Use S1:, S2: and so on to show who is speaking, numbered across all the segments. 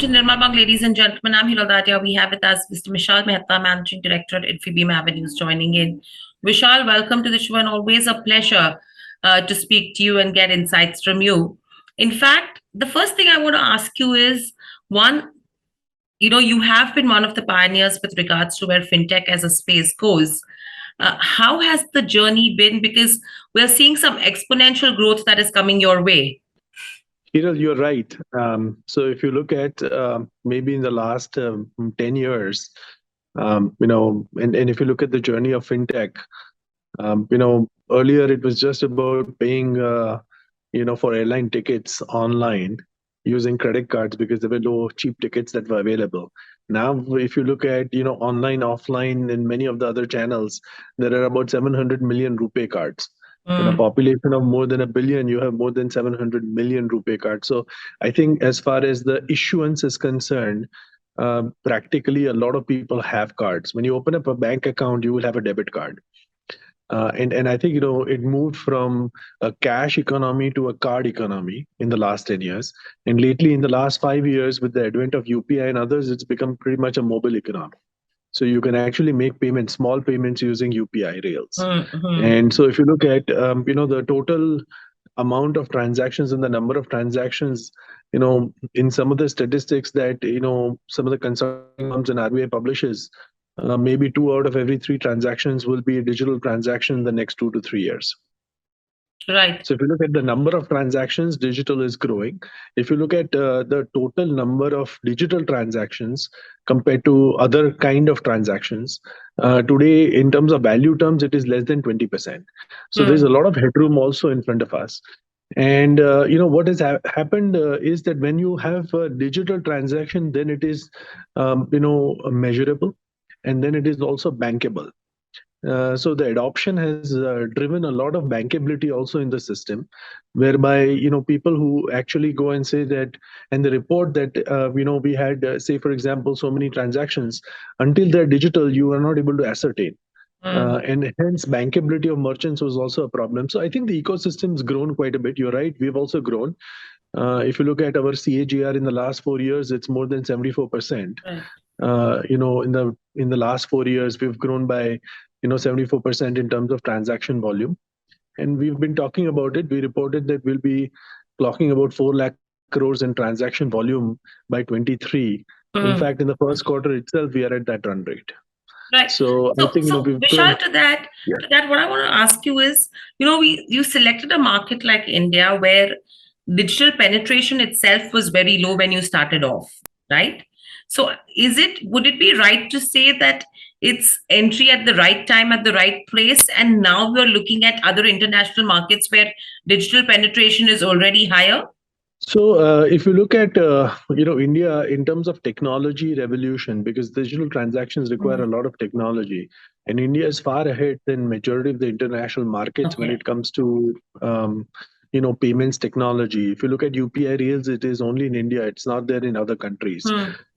S1: to Nirmal, ladies and gentlemen. I'm Hilal Datia. We have with us Mr. Vishal Mehta, Managing Director at Infibeam Avenues, joining in. Vishal, welcome to the show, and always a pleasure to speak to you and get insights from you. In fact, the first thing I want to ask you is one, you have been one of the pioneers with regards to where fintech as a space goes. How has the journey been? Because we're seeing some exponential growth that is coming your way.
S2: Hiral, you're right. So if you look at maybe in the last 10 years, and if you look at the journey of fintech, earlier it was just about paying, for airline tickets online using credit cards because there were no cheap tickets that were available. Now, if you look at, online, offline, and many of the other channels, there are about 700 million RuPay cards. In a population of more than 1 billion, you have more than 700 million RuPay cards. So I think as far as the issuance is concerned, practically a lot of people have cards. When you open up a bank account, you will have a debit card. And I think, it moved from a cash economy to a card economy in the last 10 years. And lately, in the last 5 years, with the advent of UPI and others, it's become pretty much a mobile economy. So you can actually make payments, small payments using UPI rails. And so if you look at, the total amount of transactions and the number of transactions, in some of the statistics that, some of the consulting firms and RBI publishes, maybe 2 out of every 3 transactions will be a digital transaction in the next 2 to 3 years.
S1: Right.
S2: So if you look at the number of transactions, digital is growing. If you look at the total number of digital transactions compared to other kind of transactions, today in terms of value terms, it is less than 20%. So there's a lot of headroom also in front of us. And what has happened is that when you have a digital transaction, then it is measurable, and then it is also bankable. So the adoption has driven a lot of bankability also in the system, whereby people who actually go and say that, and they report that we had say for example so many transactions, until they're digital you are not able to ascertain, and hence bankability of merchants was also a problem. So I think the ecosystem's grown quite a bit. You're right, we've also grown. If you look at our CAGR in the last 4 years, it's more than 74%. In the last 4 years we've grown by 74% in terms of transaction volume. And we've been talking about it. We reported that we'll be clocking about 4 lakh crores in transaction volume by 23. In fact, in the first quarter itself, we are at that run rate.
S1: Right.
S2: So I think
S1: Vishal, to that, what I want to ask you is, you selected a market like India where digital penetration itself was very low when you started off, right? So would it be right to say that it's entry at the right time at the right place, and now we're looking at other international markets where digital penetration is already higher?
S2: So if you look at India in terms of technology revolution, because digital transactions require a lot of technology, and India is far ahead than majority of the international markets when it comes to payments technology. If you look at UPI rails, it is only in India. It's not there in other countries.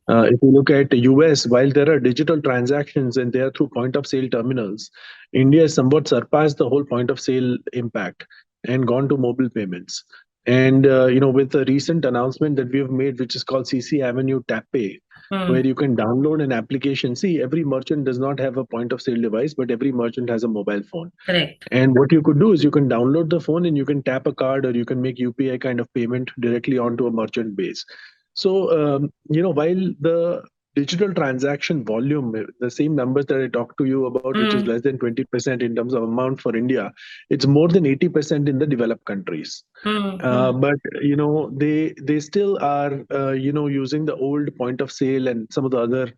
S2: If you look at the US, while there are digital transactions and they are through point of sale terminals, India has somewhat surpassed the whole point of sale impact and gone to mobile payments. And with the recent announcement that we have made, which is called CCAvenue Tap Pay, where you can download an application. See, every merchant does not have a point of sale device, but every merchant has a mobile phone.
S1: Correct.
S2: And what you could do is you can download the phone and you can tap a card, or you can make UPI kind of payment directly onto a merchant base. So, while the digital transaction volume, the same numbers that I talked to you about, which is less than 20% in terms of amount for India, it's more than 80% in the developed countries. But, they still are, using the old point of sale and some of the other,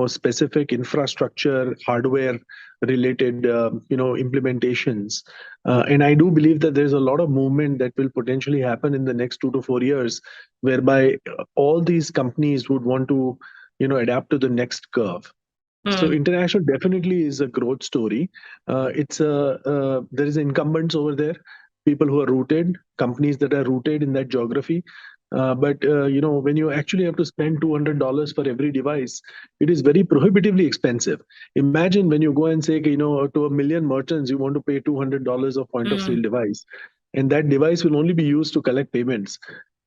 S2: specific infrastructure, hardware related, implementations. And I do believe that there's a lot of movement that will potentially happen in the next 2 to 4 years, whereby all these companies would want to, adapt to the next curve. So international definitely is a growth story. There is incumbents over there, people who are rooted, companies that are rooted in that geography. But when you actually have to spend $200 for every device, it is very prohibitively expensive. Imagine when you go and say, to 1 million merchants, you want to pay $200 of point of sale device, and that device will only be used to collect payments.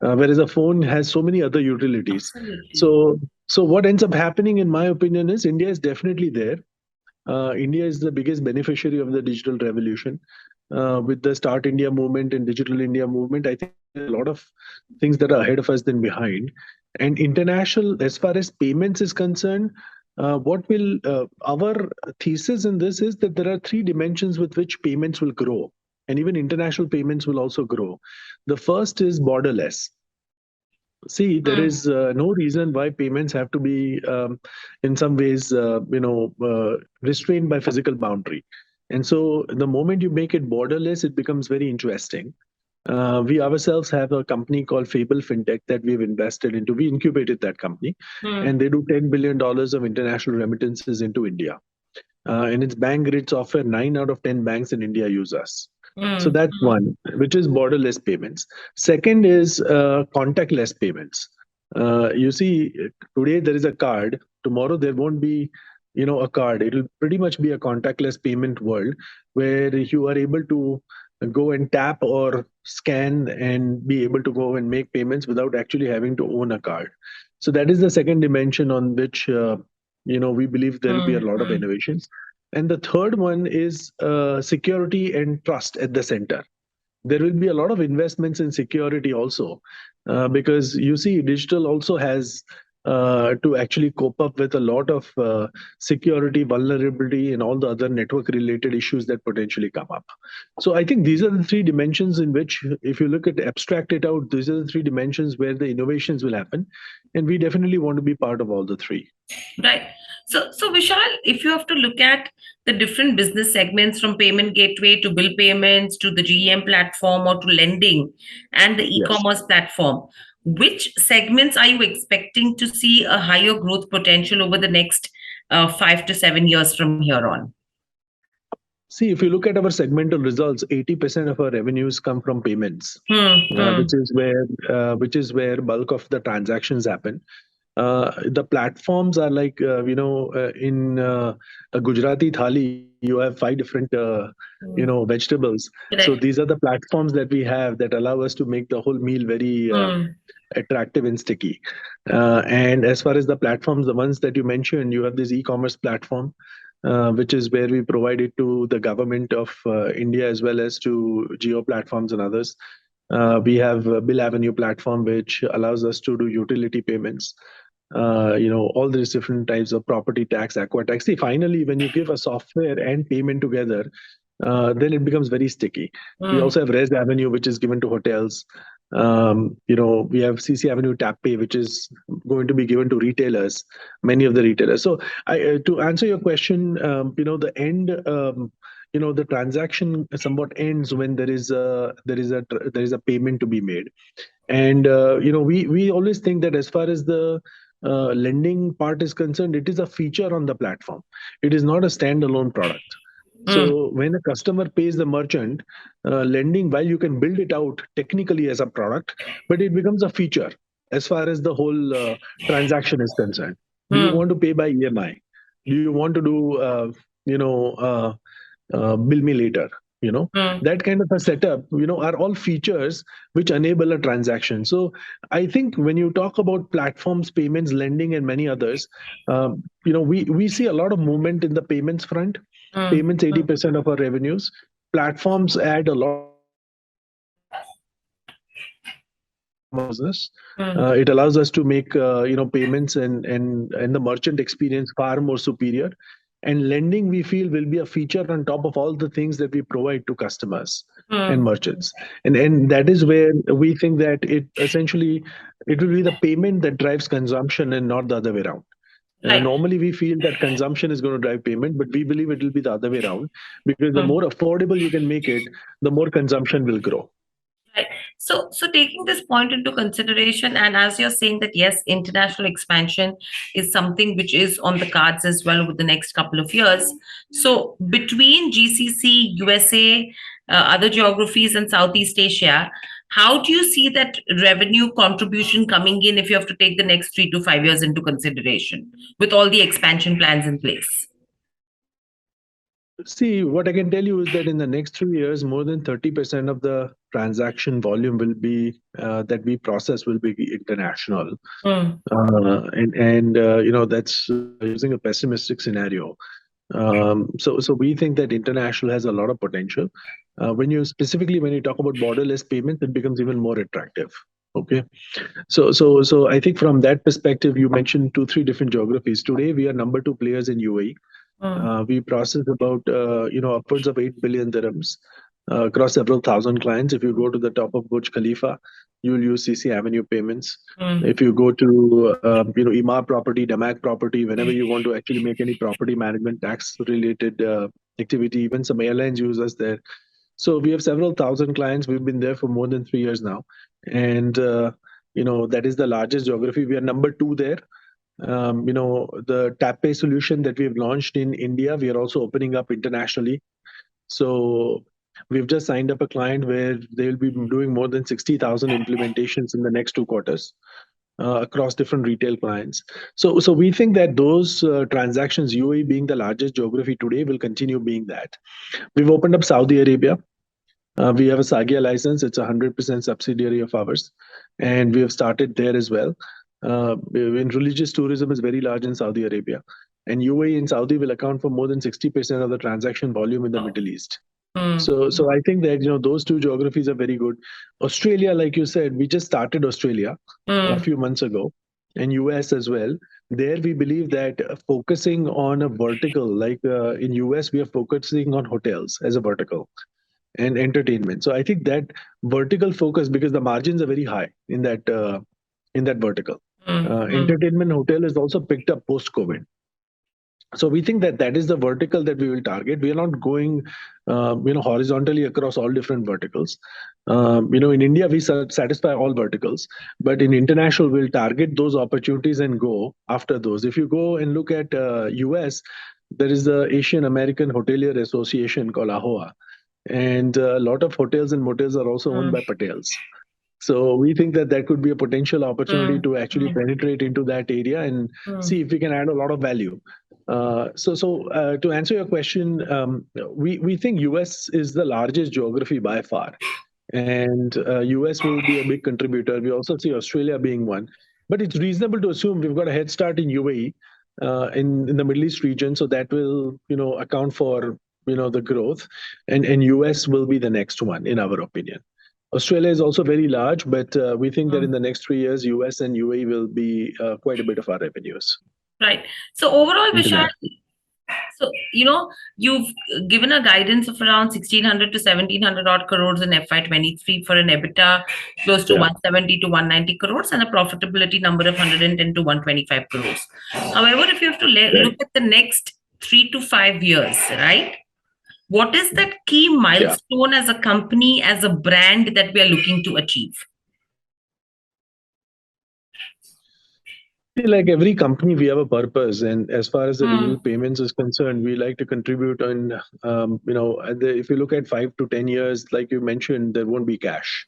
S2: whereas a phone has so many other utilities.
S1: Absolutely.
S2: So what ends up happening, in my opinion, is India is definitely there. India is the biggest beneficiary of the digital revolution. With the Start India movement and Digital India movement, I think there are a lot of things that are ahead of us than behind. And international, as far as payments is concerned, what will our thesis in this is that there are three dimensions with which payments will grow, and even international payments will also grow. The first is borderless. See, there
S1: Mm,
S2: is no reason why payments have to be, in some ways, restrained by physical boundary. And so, the moment you make it borderless, it becomes very interesting. We ourselves have a company called Fable Fintech that we've invested into. We incubated that company,
S1: mm,
S2: and they do $10 billion of international remittances into India. And its bank grid software, 9 out of 10 banks in India use us. So
S1: mm,
S2: that's one, which is borderless payments. Second is contactless payments. You see, today there is a card. Tomorrow there won't be, a card. It'll pretty much be a contactless payment world where you are able to go and tap or scan and be able to go and make payments without actually having to own a card. So that is the second dimension on which we believe there will be a
S1: mm,
S2: lot of
S1: mm.
S2: innovations. And the third one is security and trust at the center. There will be a lot of investments in security also, because you see, digital also has to actually cope up with a lot of security vulnerability and all the other network related issues that potentially come up. So I think these are the three dimensions in which, if you look at abstract it out, these are the three dimensions where the innovations will happen, and we definitely want to be part of all the three.
S1: Right. So Vishal, if you have to look at the different business segments from payment gateway to bill payments to the GEM platform or to lending and the
S2: Yes.
S1: e-commerce platform, which segments are you expecting to see a higher growth potential over the next 5 to 7 years from here on?
S2: See, if you look at our segmental results, 80% of our revenues come from payments,
S1: Hmm, hmm,
S2: which is where bulk of the transactions happen. The platforms are like, in a Gujarati thali, you have five different
S1: hmm.
S2: vegetables. So
S1: Correct.
S2: these are the platforms that we have that allow us to make the whole meal very
S1: Hmm,
S2: attractive and sticky. And as far as the platforms, the ones that you mentioned, you have this e-commerce platform, which is where we provide it to the government of India as well as to geo platforms and others. We have a Bill Avenue platform, which allows us to do utility payments. All these different types of property tax, aqua tax. See, finally, when you give a software and payment together, then it becomes very sticky. We
S1: hmm.
S2: also have Res Avenue, which is given to hotels. We have CCAvenue Tap Pay, which is going to be given to retailers, many of the retailers. So, to answer your question, the end, the transaction somewhat ends when there is a payment to be made. And we always think that as far as the lending part is concerned, it is a feature on the platform. It is not a standalone product.
S1: Hmm,
S2: So when a customer pays the merchant, lending, while you can build it out technically as a product, but it becomes a feature as far as the whole transaction is concerned. Do you
S1: hmm,
S2: want to pay by EMI? Do you want to do, bill me later?
S1: hmm.
S2: That kind of a setup, are all features which enable a transaction. So I think when you talk about platforms, payments, lending, and many others, we see a lot of movement in the payments front.
S1: Hmm,
S2: Payments,
S1: hmm,
S2: 80% of our revenues. Platforms add a lot of business.
S1: hmm,
S2: It allows us to make payments and the merchant experience far more superior. And lending, we feel, will be a feature on top of all the things that we provide to customers and
S1: hmm.
S2: merchants. And that is where we think that it will be the payment that drives consumption and not the other way around.
S1: Right.
S2: Normally, we feel that consumption is going to drive payment, but we believe it will be the other way around, because the
S1: Hmm.
S2: more affordable you can make it, the more consumption will grow.
S1: Right. So taking this point into consideration, and as you're saying that yes, international expansion is something which is on the cards as well over the next couple of years. So between GCC, USA, other geographies, and Southeast Asia, how do you see that revenue contribution coming in if you have to take the next 3 to 5 years into consideration with all the expansion plans in place?
S2: See, what I can tell you is that in the next 3 years, more than 30% of the transaction volume will be that we process will be international. And that's using a pessimistic scenario. So we think that international has a lot of potential. When you talk about borderless payments, it becomes even more attractive. Okay. So I think from that perspective, you mentioned two, three different geographies. Today, we are number two players in UAE. We process about upwards of 8 billion dirhams across several thousand clients. If you go to the top of Burj Khalifa, you'll use CCAvenue payments. If you go to Emaar property, Damak property, whenever you want to actually make any property management tax related activity, even some airlines use us there. So we have several thousand clients. We've been there for more than 3 years now, and that is the largest geography. We are number two there. The tap pay solution that we've launched in India, we are also opening up internationally. So we've just signed up a client where they'll be doing more than 60,000 implementations in the next 2 quarters across different retail clients. So we think that those transactions, UAE being the largest geography today, will continue being that. We've opened up Saudi Arabia. We have a Sagia license. It's a 100% subsidiary of ours, and we have started there as well. When religious tourism is very large in Saudi Arabia, and UAE and Saudi will account for more than 60% of the transaction volume in the Middle East. So I think that those two geographies are very good. Australia, like you said, we just started Australia a few months ago, and US as well. There we believe that focusing on a vertical, like in US, we are focusing on hotels as a vertical and entertainment. So I think that vertical focus, because the margins are very high in that vertical. Entertainment hotel is also picked up post-COVID. So we think that that is the vertical that we will target. We are not going, horizontally across all different verticals. In India, we satisfy all verticals, but in international, we'll target those opportunities and go after those. If you go and look at US, there is the Asian American Hotelier Association called AHOA, and a lot of hotels and motels are also owned by Patels. So we think that that could be a potential opportunity to actually penetrate into that area and see if we can add a lot of value. So to answer your question, we think US is the largest geography by far, and US will be a big contributor. We also see Australia being one, but it's reasonable to assume we've got a head start in UAE, in the Middle East region, so that will account for the growth, and US will be the next one in our opinion. Australia is also very large, but we think that in the next 3 years, US and UAE will be quite a bit of our revenues.
S1: Right. So overall, Vishal, so you've given a guidance of around 1,600 to 1,700 odd crores in FY23 for an EBITDA close to 170 to 190 crores and a profitability number of 110 to 125 crores. However, if you have to look at the next 3 to 5 years, right? What is that key milestone as a company, as a brand that we are looking to achieve?
S2: Like every company, we have a purpose, and as far as the digital payments is concerned, we like to contribute. And if you look at 5 to 10 years, like you mentioned, there won't be cash.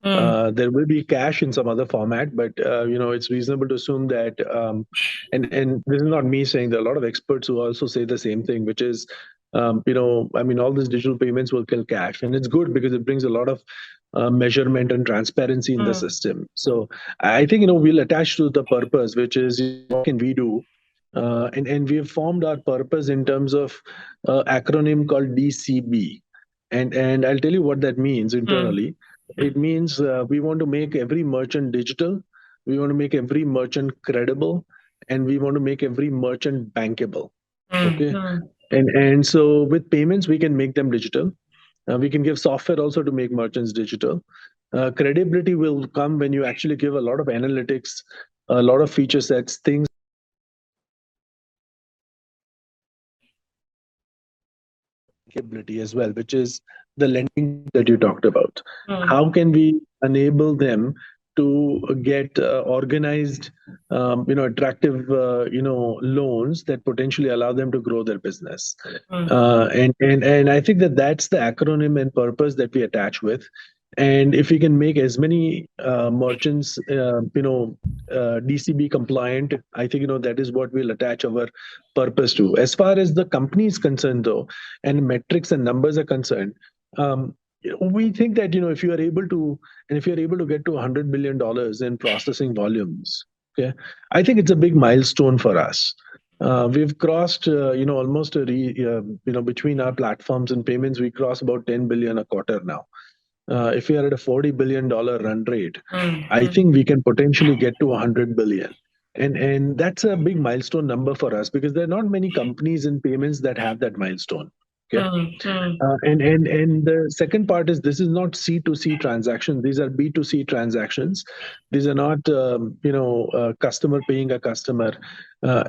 S2: There will be cash in some other format, but it's reasonable to assume that. And this is not me saying. There are a lot of experts who also say the same thing, which is, all these digital payments will kill cash, and it's good because it brings a lot of measurement and transparency in the system. So I think we'll attach to the purpose, which is what can we do, and we have formed our purpose in terms of acronym called DCB, and I'll tell you what that means internally. It means we want to make every merchant digital, we want to make every merchant credible, and we want to make every merchant bankable. Okay, and so with payments we can make them digital. We can give software also to make merchants digital. Credibility will come when you actually give a lot of analytics, a lot of feature sets, things capability as well, which is the lending that you talked about. How can we enable them to get organized, attractive, loans that potentially allow them to grow their business? And I think that that's the acronym and purpose that we attach with. And if we can make as many merchants, DCB compliant, I think, that is what we'll attach our purpose to. As far as the company is concerned, though, and metrics and numbers are concerned, we think that, if you are able to, and if you're able to get to $100 billion in processing volumes, okay, I think it's a big milestone for us. We've crossed, almost between our platforms and payments, we cross about 10 billion a quarter now. If we are at a $40 billion run rate, I think we can potentially get to 100 billion. And that's a big milestone number for us because there are not many companies in payments that have that milestone. Okay. And the second part is this is not C2C transactions. These are B2C transactions. These are not, customer paying a customer.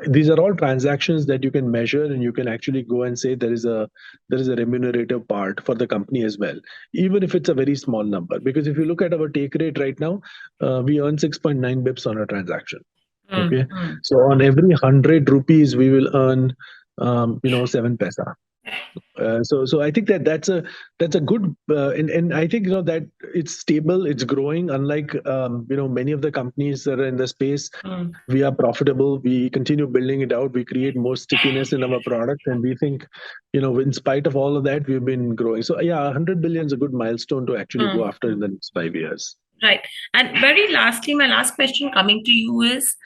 S2: These are all transactions that you can measure and you can actually go and say there is a remunerative part for the company as well, even if it's a very small number. Because if you look at our take rate right now, we earn 6.9 bips on a transaction. Okay. So on every 100 rupees, we will earn, 7 paisa. So I think that's a good and I think that it's stable, it's growing. Unlike many of the companies that are in the space, we are profitable. We continue building it out. We create more stickiness in our product, and we think in spite of all of that, we've been growing. So yeah, 100 billion is a good milestone to actually go after in the next 5 years.
S1: Right. And very lastly, my last question coming to you is,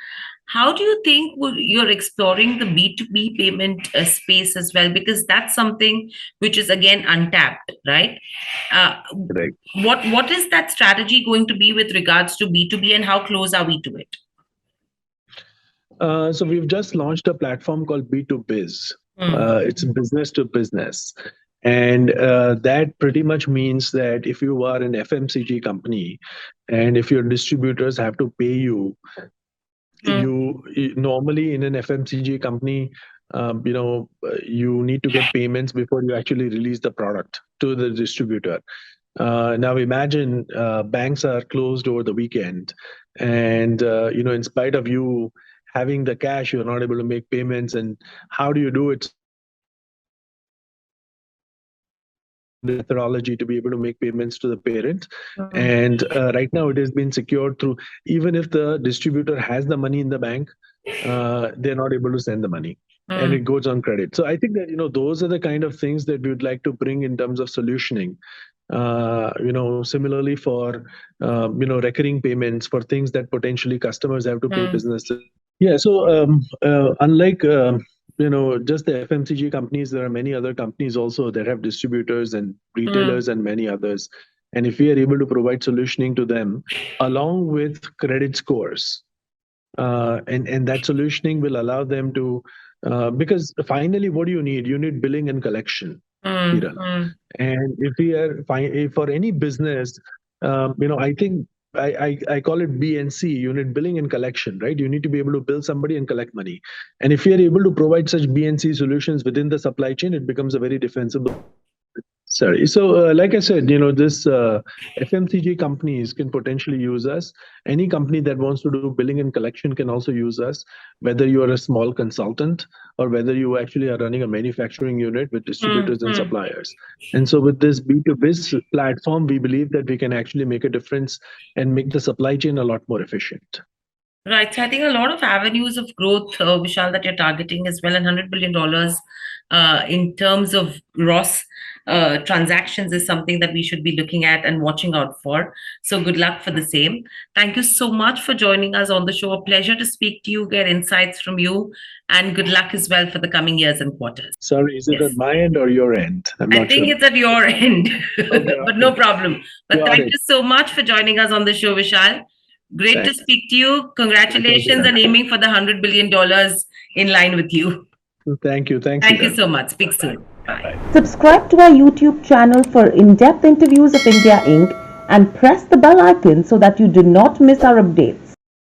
S1: how do you think you're exploring the B2B payment space as well? Because that's something which is, again, untapped, right?
S2: Right.
S1: What is that strategy going to be with regards to B2B, and how close are we to it?
S2: So we've just launched a platform called B2Biz. It's business to business. And that pretty much means that if you are an FMCG company and if your distributors have to pay you, you normally in an FMCG company, you need to get payments before you actually release the product to the distributor. Now imagine banks are closed over the weekend, and in spite of you having the cash, you're not able to make payments. And how do you do it? Methodology to be able to make payments to the parent. And right now it has been secured through, even if the distributor has the money in the bank, they're not able to send the money. And it goes on credit. So I think that, those are the kind of things that we would like to bring in terms of solutioning. Similarly for, recurring payments for things that potentially customers have to pay businesses. Yeah. So unlike, just the FMCG companies, there are many other companies also that have distributors and retailers and many others. And if we are able to provide solutioning to them along with credit scores, and that solutioning will allow them to, because finally, what do you need? You need billing and collection. And if we are for any business, I think I call it BNC, unit billing and collection, right? You need to be able to bill somebody and collect money. And if we are able to provide such BNC solutions within the supply chain, it becomes a very defensible. Sorry. So like I said, this FMCG companies can potentially use us. Any company that wants to do billing and collection can also use us, whether you are a small consultant or whether you actually are running a manufacturing unit with distributors and suppliers. And so with this B2Biz platform, we believe that we can actually make a difference and make the supply chain a lot more efficient.
S1: Right. So I think a lot of avenues of growth, Vishal, that you're targeting as well, and $100 billion in terms of gross transactions is something that we should be looking at and watching out for. So good luck for the same. Thank you so much for joining us on the show. A pleasure to speak to you, get insights from you, and good luck as well for the coming years and quarters.
S2: Sorry, is it at my end or your end? I'm not
S1: sure. I think it's at your end, but no problem. But thank you so much for joining us on the show, Vishal. Great to speak to you. Congratulations on aiming for the $100 billion in line with you.
S2: Thank you. Thank
S1: you so much. Speak soon. Bye.
S3: Subscribe to our YouTube channel for in-depth interviews of India Inc. and press the bell icon so that you do not miss our updates.